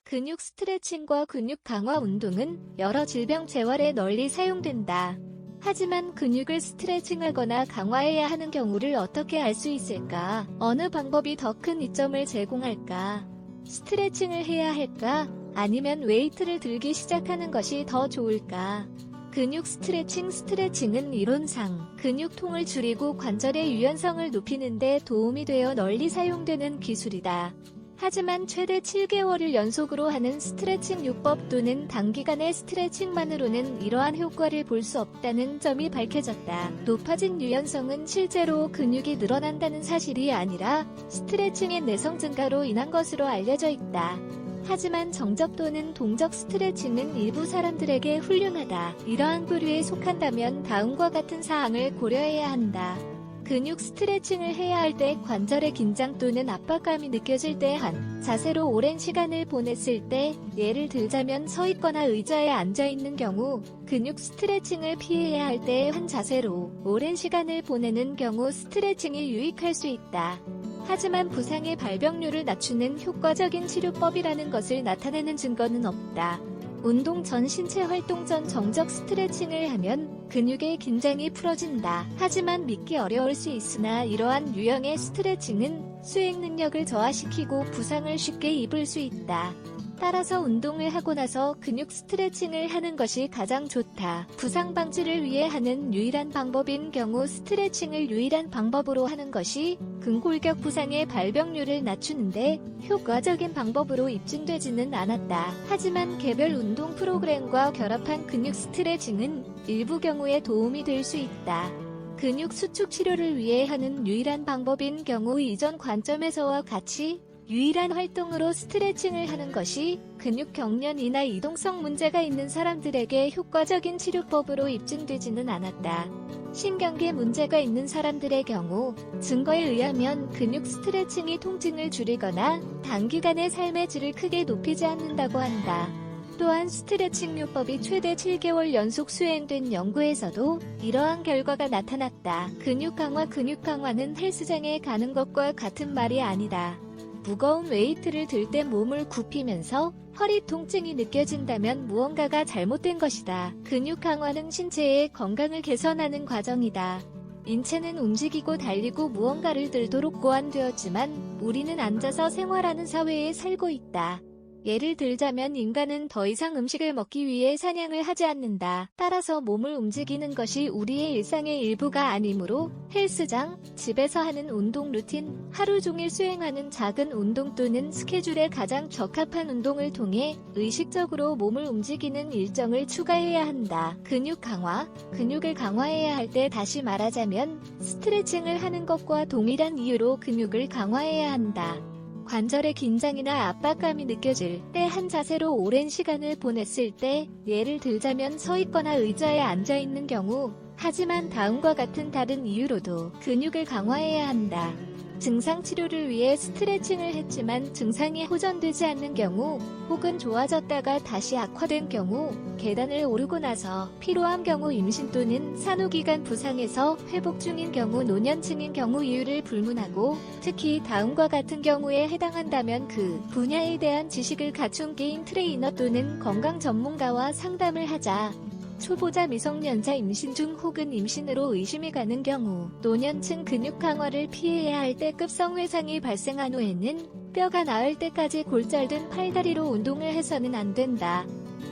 근육 스트레칭과 근육 강화 운동은 여러 질병 재활에 널리 사용된다. 하지만 근육을 스트레칭하거나 강화해야 하는 경우를 어떻게 알 수 있을까? 어느 방법이 더 큰 이점을 제공할까? 스트레칭을 해야 할까? 아니면 웨이트를 들기 시작하는 것이 더 좋을까? 근육 스트레칭은 이론상 근육통을 줄이고 관절의 유연성을 높이는 데 도움이 되어 널리 사용되는 기술이다. 하지만 최대 7개월을 연속으로 하는 스트레칭 요법 또는 단기간의 스트레칭만으로는 이러한 효과를 볼 수 없다는 점이 밝혀졌다. 높아진 유연성은 실제로 근육이 늘어난다는 사실이 아니라 스트레칭의 내성 증가로 인한 것으로 알려져 있다. 하지만 정적 또는 동적 스트레칭은 일부 사람들에게 훌륭하다. 이러한 부류에 속한다면 다음과 같은 사항을 고려해야 한다. 근육 스트레칭을 해야 할 때 관절의 긴장 또는 압박감이 느껴질 때 한 자세로 오랜 시간을 보냈을 때, 예를 들자면 서 있거나 의자에 앉아 있는 경우, 근육 스트레칭을 피해야 할 때 한 자세로 오랜 시간을 보내는 경우 스트레칭이 유익할 수 있다. 하지만 부상의 발병률을 낮추는 효과적인 치료법이라는 것을 나타내는 증거는 없다. 운동 전 신체 활동 전 정적 스트레칭을 하면 근육의 긴장이 풀어진다. 하지만 믿기 어려울 수 있으나 이러한 유형의 스트레칭은 수행 능력을 저하시키고 부상을 쉽게 입을 수 있다. 따라서 운동을 하고 나서 근육 스트레칭을 하는 것이 가장 좋다. 부상 방지를 위해 하는 유일한 방법인 경우 스트레칭을 유일한 방법으로 하는 것이 근골격 부상의 발병률을 낮추는데 효과적인 방법으로 입증되지는 않았다. 하지만 개별 운동 프로그램과 결합한 근육 스트레칭은 일부 경우에 도움이 될 수 있다. 근육 수축 치료를 위해 하는 유일한 방법인 경우 이전 관점에서와 같이 유일한 활동으로 스트레칭을 하는 것이 근육 경련이나 이동성 문제가 있는 사람들에게 효과적인 치료법으로 입증되지는 않았다. 신경계 문제가 있는 사람들의 경우 증거에 의하면 근육 스트레칭이 통증을 줄이거나 단기간에 삶의 질을 크게 높이지 않는다고 한다. 또한 스트레칭 요법이 최대 7개월 연속 수행된 연구에서도 이러한 결과가 나타났다. 근육 강화는 헬스장에 가는 것과 같은 말이 아니다. 무거운 웨이트를 들 때 몸을 굽히면서 허리 통증이 느껴진다면 무언가가 잘못된 것이다. 근육 강화는 신체의 건강을 개선하는 과정이다. 인체는 움직이고 달리고 무언가를 들도록 고안되었지만 우리는 앉아서 생활하는 사회에 살고 있다. 예를 들자면 인간은 더 이상 음식을 먹기 위해 사냥을 하지 않는다. 따라서 몸을 움직이는 것이 우리의 일상의 일부가 아니므로 헬스장, 집에서 하는 운동 루틴, 하루 종일 수행하는 작은 운동 또는 스케줄에 가장 적합한 운동을 통해 의식적으로 몸을 움직이는 일정을 추가해야 한다. 근육 강화, 근육을 강화해야 할 때 다시 말하자면 스트레칭을 하는 것과 동일한 이유로 근육을 강화해야 한다. 관절의 긴장이나 압박감이 느껴질 때 한 자세로 오랜 시간을 보냈을 때, 예를 들자면 서 있거나 의자에 앉아 있는 경우, 하지만 다음과 같은 다른 이유로도 근육을 강화해야 한다. 증상 치료를 위해 스트레칭을 했지만 증상이 호전되지 않는 경우, 혹은 좋아졌다가 다시 악화된 경우, 계단을 오르고 나서 피로한 경우, 임신 또는 산후기관 부상에서 회복 중인 경우, 노년층인 경우 이유를 불문하고, 특히 다음과 같은 경우에 해당한다면 그 분야에 대한 지식을 갖춘 개인 트레이너 또는 건강 전문가와 상담을 하자. 초보자 미성년자 임신 중 혹은 임신으로 의심이 가는 경우, 노년층 근육 강화를 피해야 할 때 급성 회상이 발생한 후에는 뼈가 나을 때까지 골절된 팔다리로 운동을 해서는 안 된다.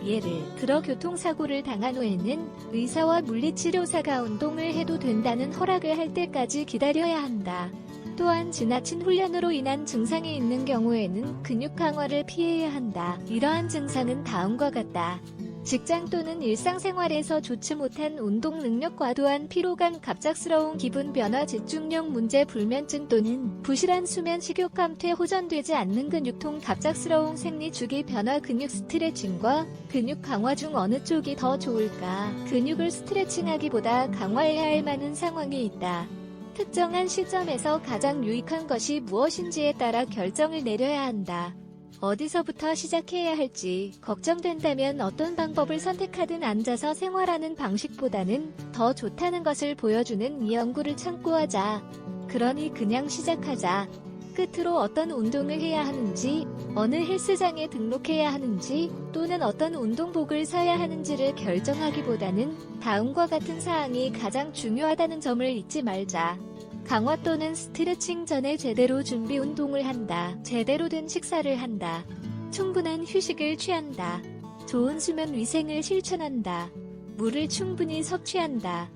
예를 들어 교통사고를 당한 후에는 의사와 물리치료사가 운동을 해도 된다는 허락을 할 때까지 기다려야 한다. 또한 지나친 훈련으로 인한 증상이 있는 경우에는 근육 강화를 피해야 한다. 이러한 증상은 다음과 같다. 직장 또는 일상생활에서 좋지 못한 운동 능력, 과도한 피로감, 갑작스러운 기분 변화, 집중력 문제, 불면증 또는 부실한 수면, 식욕 감퇴, 호전되지 않는 근육통, 갑작스러운 생리 주기 변화. 근육 스트레칭과 근육 강화 중 어느 쪽이 더 좋을까? 근육을 스트레칭하기보다 강화해야 할 많은 상황이 있다. 특정한 시점에서 가장 유익한 것이 무엇인지에 따라 결정을 내려야 한다. 어디서부터 시작해야 할지 걱정된다면 어떤 방법을 선택하든 앉아서 생활하는 방식보다는 더 좋다는 것을 보여주는 이 연구를 참고하자. 그러니 그냥 시작하자. 끝으로 어떤 운동을 해야 하는지, 어느 헬스장에 등록해야 하는지, 또는 어떤 운동복을 사야 하는지를 결정하기보다는 다음과 같은 사항이 가장 중요하다는 점을 잊지 말자. 강화 또는 스트레칭 전에 제대로 준비 운동을 한다. 제대로 된 식사를 한다. 충분한 휴식을 취한다. 좋은 수면 위생을 실천한다. 물을 충분히 섭취한다.